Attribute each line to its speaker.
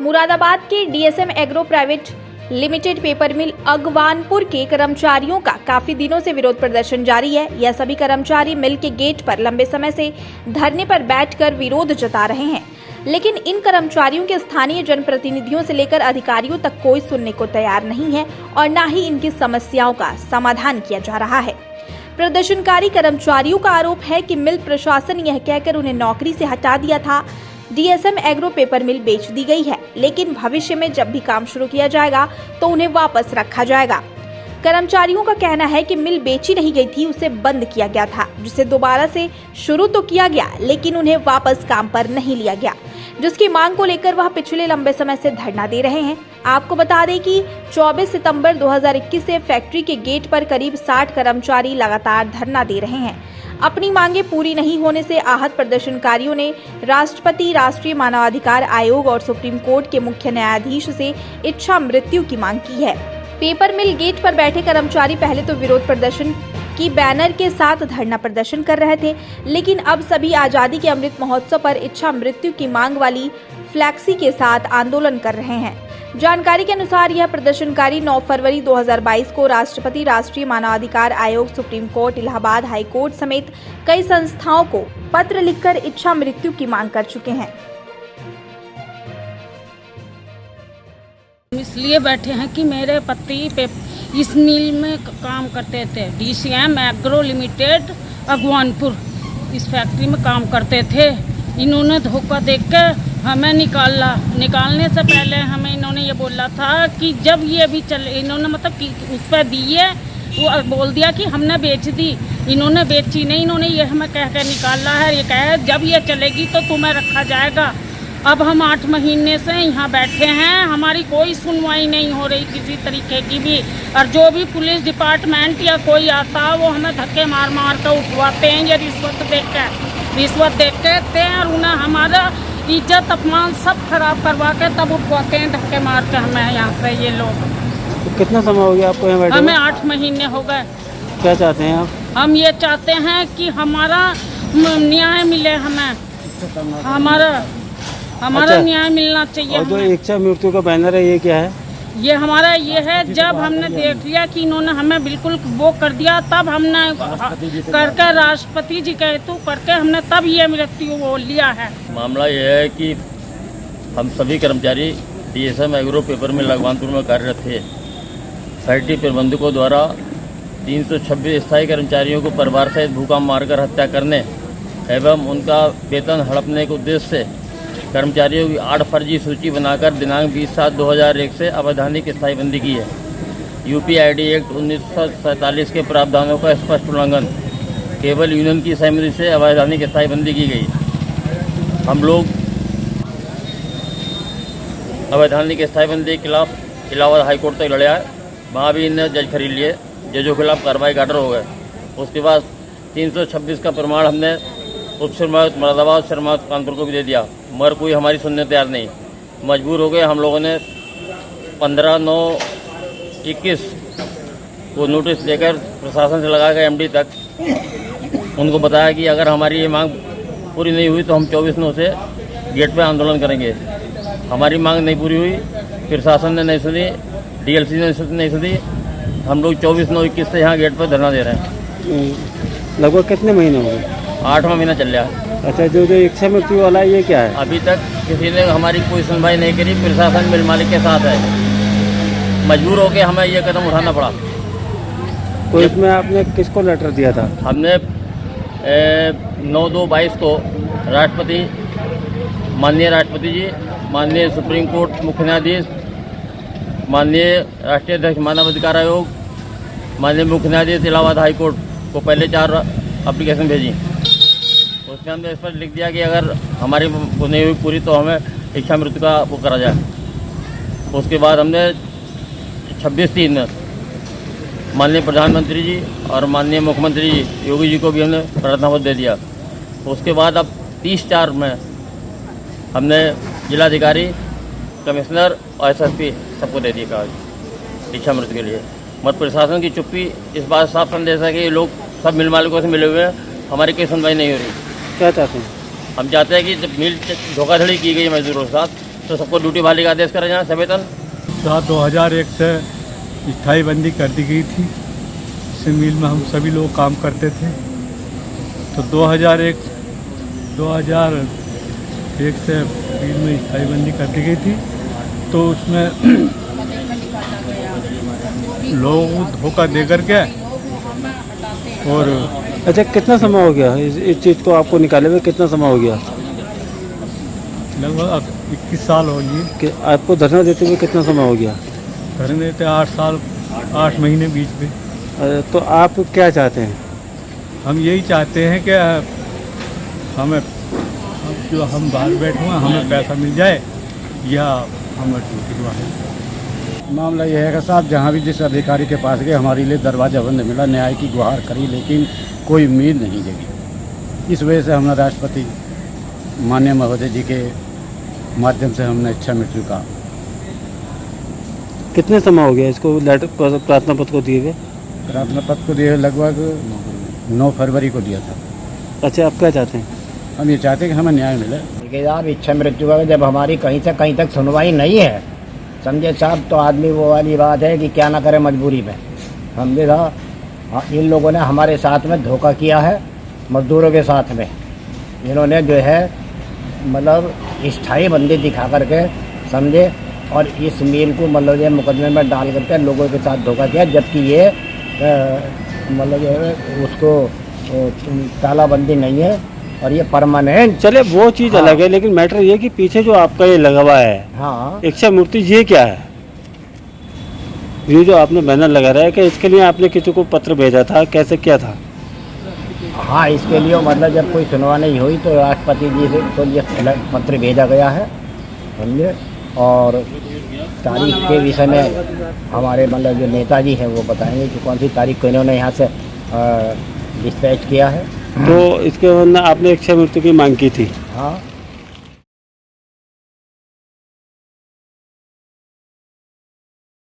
Speaker 1: मुरादाबाद के DSM agro private limited paper mill Agwanpur के कर्मचारियों का काफी दिनों से विरोध प्रदर्शन जारी है। यह सभी कर्मचारी मिल के गेट पर लंबे समय से धरने पर बैठकर विरोध जता रहे हैं, लेकिन इन कर्मचारियों के स्थानीय जनप्रतिनिधियों से लेकर अधिकारियों तक कोई सुनने को तैयार नहीं है और न ही इनकी समस्याओं का समाधान किया जा रहा है। प्रदर्शनकारी कर्मचारियों का आरोप है कि मिल प्रशासन यह कहकर उन्हें नौकरी से हटा दिया था, डीएसएम एग्रो पेपर मिल बेच दी गई है, लेकिन भविष्य में जब भी काम शुरू किया जाएगा तो उन्हें वापस रखा जाएगा। कर्मचारियों का कहना है कि मिल बेची नहीं गई थी, उसे बंद किया गया था, जिसे दोबारा से शुरू तो किया गया लेकिन उन्हें वापस काम पर नहीं लिया गया, जिसकी मांग को लेकर वह पिछले लंबे समय से धरना दे रहे हैं। आपको बता दें कि 24 सितंबर 2021 से फैक्ट्री के गेट पर करीब 60 कर्मचारी लगातार धरना दे रहे हैं। अपनी मांगे पूरी नहीं होने से आहत प्रदर्शनकारियों ने राष्ट्रपति, राष्ट्रीय मानवाधिकार आयोग और सुप्रीम कोर्ट के मुख्य न्यायाधीश से इच्छा मृत्यु की मांग की है। पेपर मिल गेट पर बैठे कर्मचारी पहले तो विरोध प्रदर्शन की बैनर के साथ धरना प्रदर्शन कर रहे थे, लेकिन अब सभी आजादी के अमृत महोत्सव पर इच्छा मृत्यु की मांग वाली फ्लैक्सी के साथ आंदोलन कर रहे हैं। जानकारी के अनुसार यह प्रदर्शनकारी 9 फरवरी 2022 को राष्ट्रपति, राष्ट्रीय मानवाधिकार आयोग, supreme court, Allahabad high court समेत कई संस्थाओं को पत्र लिखकर इच्छा मृत्यु की मांग कर चुके हैं।
Speaker 2: इसलिए बैठे हैं कि मेरे पति इस मिल में काम करते थे, डीएसएम एग्रो लिमिटेड अगवानपुर, इस फैक्ट्री में काम करते थे। इन्होंने धोखा देकर हमें निकालने से पहले हमें इन्होंने ये बोला था कि जब ये भी चले, इन्होंने मतलब कि उस पर दिए, वो बोल दिया कि हमने बेच दी। इन्होंने बेची नहीं, इन्होंने ये हमें कह कर निकाला है, ये कहे जब ये चलेगी तो तुम्हें रखा जाएगा। अब हम 8 महीने से यहाँ बैठे हैं, हमारी कोई सुनवाई नहीं हो रही किसी तरीके की भी, और जो भी पुलिस डिपार्टमेंट या कोई आता है वो हमें धक्के मार मार कर उठवाते हैं, ये रिश्वत देते हैं और उन्हें हमारा इज्जत अपमान सब खराब करवा के तब उठवाते हैं धक्के मार के हमें यहाँ से ये लोग।
Speaker 3: तो कितना समय हो गया आपको यहाँ बैठे?
Speaker 2: हमें 8 महीने हो गए।
Speaker 3: क्या चाहते हैं आप?
Speaker 2: हम ये चाहते हैं कि हमारा न्याय मिले, हमें हमारा न्याय मिलना चाहिए।
Speaker 3: और जो इच्छा मृत्यु का बैनर है ये क्या है?
Speaker 2: ये हमारा ये है, जब हमने देख लिया कि इन्होंने हमें बिल्कुल वो कर दिया, तब हमने करके राष्ट्रपति जी के हेतु करके हमने तब ये मृत्यु वो लिया है।
Speaker 4: मामला यह है कि हम सभी कर्मचारी DSM agro paper mill Agwanpur में कार्यरत थे। फैक्ट्री प्रबंधकों द्वारा 326 स्थायी कर्मचारियों को परिवार सहित भूखा मारकर हत्या करने एवं उनका वेतन हड़पने के उद्देश्य से कर्मचारियों की 8 फर्जी सूची बनाकर दिनांक 20/7/2001 से अवैधानिक स्थायीबंदी की है। यूपी आईडी एक्ट 1947 के प्रावधानों का स्पष्ट उल्लंघन, केवल यूनियन की सहमति से अवैधानिक स्थायीबंदी की गई। हम लोग अवैधानिक स्थायीबंदी के खिलाफ इलाहाबाद हाई कोर्ट तक लड़े आए, वहाँ भी इन्हें जज खरीद लिए, जजों के खिलाफ कार्रवाई गार्डर हो गए। उसके बाद 326 का प्रमाण हमने उप शर्मायुक्त मुरादाबाद, शर्मायुक्त कानपुर को भी दे दिया, मगर कोई हमारी सुनने तैयार नहीं। मजबूर हो गए हम लोगों ने 15/9/21 को नोटिस देकर प्रशासन से लगा कर एमडी तक उनको बताया कि अगर हमारी ये मांग पूरी नहीं हुई तो हम 24/9 से गेट पे आंदोलन करेंगे। हमारी मांग नहीं पूरी हुई, प्रशासन ने नहीं सुनी, डीएलसी ने नहीं सुनी। हम लोग 24/9/21 से यहाँ गेट पर धरना दे रहे हैं।
Speaker 3: लगभग कितने महीने हो गए?
Speaker 4: 8वां महीना चल रहा है।
Speaker 3: अच्छा, जो इच्छा मृत्यु वाला है ये क्या है?
Speaker 4: अभी तक किसी ने हमारी कोई सुनवाई नहीं करी, प्रशासन मिल मालिक के साथ है। मजबूर होकर हमें ये कदम उठाना पड़ा।
Speaker 3: तो इसमें आपने किसको लेटर दिया था?
Speaker 4: हमने 9/2/22 को राष्ट्रपति, माननीय राष्ट्रपति जी, माननीय सुप्रीम कोर्ट मुख्य न्यायाधीश, माननीय राष्ट्रीय अध्यक्ष मानवाधिकार आयोग, माननीय मुख्य न्यायाधीश इलाहाबाद हाई कोर्ट को पहले 4 एप्लीकेशन भेजी। उसमें हमने स्पष्ट लिख दिया कि अगर हमारी वो नहीं हुई पूरी तो हमें इच्छा मृत्यु का वो करा जाए। उसके बाद हमने 26/3 में माननीय प्रधानमंत्री जी और माननीय मुख्यमंत्री जी योगी जी को भी हमने प्रार्थना पत्र दे दिया। उसके बाद अब 30/4 में हमने जिलाधिकारी, कमिश्नर और एसएसपी सबको दे दिया कागज इच्छा मृत्यु के लिए। मत प्रशासन की चुप्पी इस बात साफ संदेश है कि ये लोग सब मिल मालिकों से मिले हुए हैं, हमारी कोई सुनवाई नहीं हो रही।
Speaker 3: क्या चाहते हैं?
Speaker 4: हम चाहते हैं कि जब मिल धोखाधड़ी की गई मजदूरों के साथ, तो सबको ड्यूटी बहाली का आदेश करा जाए सवेतन।
Speaker 5: 2001 से स्थायी बंदी कर दी गई थी। इस मिल में हम सभी लोग काम करते थे। तो 2001 से मिल में स्थायी बंदी कर दी गई थी। तो उसमें लोगों को धोखा दे करके और
Speaker 3: अच्छा, कितना समय हो गया इस चीज़ को आपको निकाले हुए? कितना समय हो गया?
Speaker 5: लगभग 21 साल हो गए।
Speaker 3: कि आपको धरना देते हुए कितना समय हो गया?
Speaker 5: धरने देते 8 साल 8 महीने बीच में।
Speaker 3: तो आप क्या चाहते हैं?
Speaker 5: हम यही चाहते हैं कि हमें जो हम बाहर बैठे हुए हैं हमें पैसा मिल जाए या हमें ड्यूटी दिलवाएं।
Speaker 6: मामला यह है कि साहब जहाँ भी जिस अधिकारी के पास गए हमारे लिए दरवाज़ा बंद मिला, न्याय की गुहार करी लेकिन कोई उम्मीद नहीं जगी। इस वजह से हमने राष्ट्रपति माननीय महोदय जी के माध्यम से हमने इच्छा मृत्यु का।
Speaker 3: कितने समय हो गया इसको लेटर प्रार्थना पत्र को दिए हुए?
Speaker 6: प्रार्थना पत्र को दिए लगभग 9 फरवरी को दिया था।
Speaker 3: अच्छा, आप क्या चाहते हैं?
Speaker 6: हम ये चाहते हैं कि हमें न्याय मिले।
Speaker 7: देखिए साहब, इच्छा मृत्यु का जब हमारी कहीं से कहीं तक सुनवाई नहीं है, समझे साहब, तो आदमी वो वाली बात है कि क्या ना करे मजबूरी में। समझे साहब, इन लोगों ने हमारे साथ में धोखा किया है, मजदूरों के साथ में। इन्होंने जो है मतलब स्थायी बंदी दिखा करके, समझे, और इस मिल को मतलब ये मुकदमे में डाल करके लोगों के साथ धोखा किया, जबकि ये मतलब जो है उसको तालाबंदी नहीं है और ये परमानेंट।
Speaker 3: चले वो चीज़ अलग है, लेकिन मैटर ये कि पीछे जो आपका ये लगा हुआ है
Speaker 7: हाँ,
Speaker 3: इच्छा मूर्ति, ये क्या है? ये जो आपने बैनर लगा रहा है कि इसके लिए आपने किसी को पत्र भेजा था, कैसे क्या था?
Speaker 7: हाँ, इसके लिए मतलब जब कोई सुनवाई नहीं हुई तो राष्ट्रपति जी से तो ये पत्र भेजा गया है, समझे। और तारीख के विषय में हमारे मतलब जो नेताजी हैं वो बताएंगे कि कौन सी तारीख को इन्होंने यहाँ से डिस्पैच किया है।
Speaker 3: तो इसके बाद आपने इच्छा मृत्यु की मांग की थी?
Speaker 7: हाँ,